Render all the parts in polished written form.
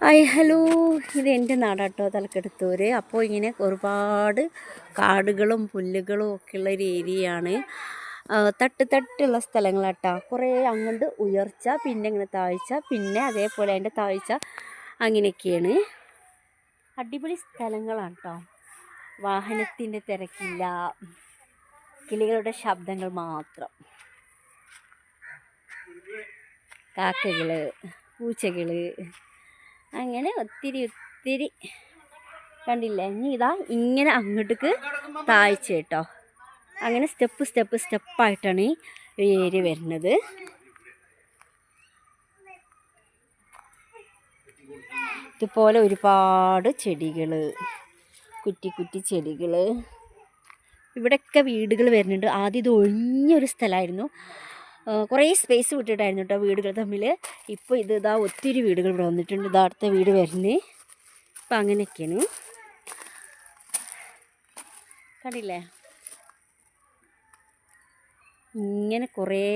Hi hello, ഇതെൻ്റെ നാടാട്ടോ തലക്കെടുത്തൂർ. അപ്പോൾ ഇങ്ങനെ ഒരുപാട് കാടുകളും പുല്ലുകളും ഒക്കെയുള്ള ഒരു ഏരിയയാണ്. തട്ടുള്ള സ്ഥലങ്ങളാട്ടോ. കുറേ അങ്ങോട്ട് ഉയർച്ച, പിന്നെ ഇങ്ങനെ താഴ്ച, പിന്നെ അതേപോലെ അതിൻ്റെ താഴ്ച, അങ്ങനെയൊക്കെയാണ്. അടിപൊളി സ്ഥലങ്ങളാണ് കേട്ടോ. വാഹനത്തിൻ്റെ തിരക്കില്ല, കിളികളുടെ ശബ്ദങ്ങൾ മാത്രം. കാക്കകൾ, പൂച്ചകൾ, അങ്ങനെ ഒത്തിരി കണ്ടില്ലേ. ഇനി ഇതാ ഇങ്ങനെ അങ്ങോട്ടേക്ക് താഴ്ച കേട്ടോ. അങ്ങനെ സ്റ്റെപ്പായിട്ടാണ് ഈ ഏരിയ വരുന്നത്. ഇതുപോലെ ഒരുപാട് ചെടികൾ, കുറ്റി ചെടികൾ. ഇവിടെയൊക്കെ വീടുകൾ വരുന്നുണ്ട്. ആദ്യം ഇത് ഒഴിഞ്ഞൊരു സ്ഥലമായിരുന്നു. കുറേ സ്പേസ് വിട്ടിട്ടായിരുന്നു കേട്ടോ വീടുകൾ തമ്മിൽ. ഇപ്പോൾ ഇതാ ഒത്തിരി വീടുകൾ ഇവിടെ വന്നിട്ടുണ്ട്. ഇതാ അടുത്ത വീട് വരുന്നത്. അപ്പം അങ്ങനെയൊക്കെയാണ്. കണ്ടില്ലേ, ഇങ്ങനെ കുറേ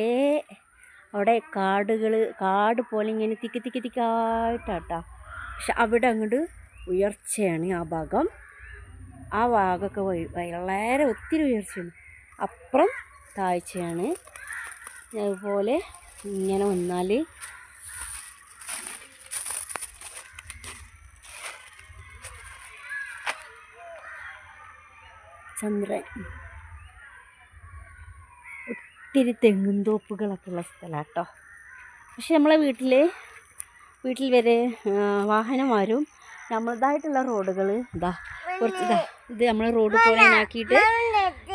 അവിടെ കാട് പോലെ ഇങ്ങനെ തിക്കായിട്ടാട്ടോ. പക്ഷെ അവിടെ അങ്ങോട്ട് ഉയർച്ചയാണ്. ആ ഭാഗമൊക്കെ വളരെ ഒത്തിരി ഉയർച്ചയാണ്. അപ്പുറം താഴ്ചയാണ്. അതുപോലെ ഇങ്ങനെ വന്നാൽ ചന്ദ്രൻ, ഒത്തിരി തെങ്ങും തോപ്പുകളൊക്കെ ഉള്ള സ്ഥലമാണ് കേട്ടോ. പക്ഷെ നമ്മളെ വീട്ടിൽ വരെ വാഹനം വരും. നമ്മളതായിട്ടുള്ള റോഡുകൾ ഇത് നമ്മൾ റോഡ് പോലെ ആക്കിയിട്ട്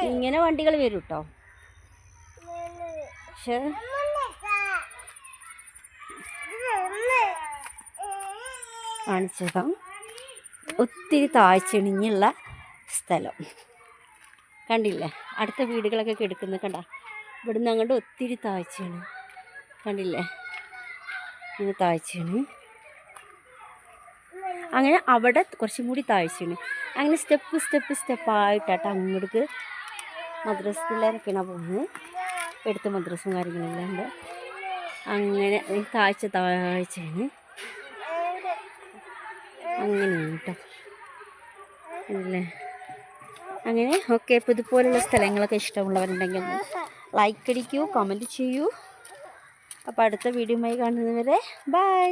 ഇങ്ങനെ വണ്ടികൾ വരും കേട്ടോ. പക്ഷേ കാണിച്ചതാ ഒത്തിരി താഴ്ചണിഞ്ഞുള്ള സ്ഥലം. കണ്ടില്ലേ, അടുത്ത വീടുകളൊക്കെ കിടക്കുന്നത് കണ്ട. ഇവിടുന്ന് അങ്ങോട്ട് ഒത്തിരി താഴ്ചയാണ്. കണ്ടില്ലേ, ഇങ്ങനെ താഴ്ചയാണ്. അങ്ങനെ അവിടെ കുറച്ചും കൂടി താഴ്ചയാണ്. അങ്ങനെ സ്റ്റെപ്പായിട്ടാട്ടോ അങ്ങോട്ട് മദ്രസ പിള്ളേരൊക്കെയാണ് പോകുന്നത്. എടുത്ത മദ്രസും കാര്യങ്ങളെല്ലാം ഉണ്ട്. അങ്ങനെ താഴ്ചയാണ്. അങ്ങനെയാണ് കേട്ടോ. അല്ലേ, അങ്ങനെ ഓക്കെ. ഇപ്പോൾ ഇതുപോലുള്ള സ്ഥലങ്ങളൊക്കെ ഇഷ്ടമുള്ളവരുണ്ടെങ്കിൽ ലൈക്ക് അടിക്കൂ, കമൻറ്റ് ചെയ്യൂ. അപ്പോൾ അടുത്ത വീഡിയോയുമായി കാണുന്നതുവരെ ബൈ.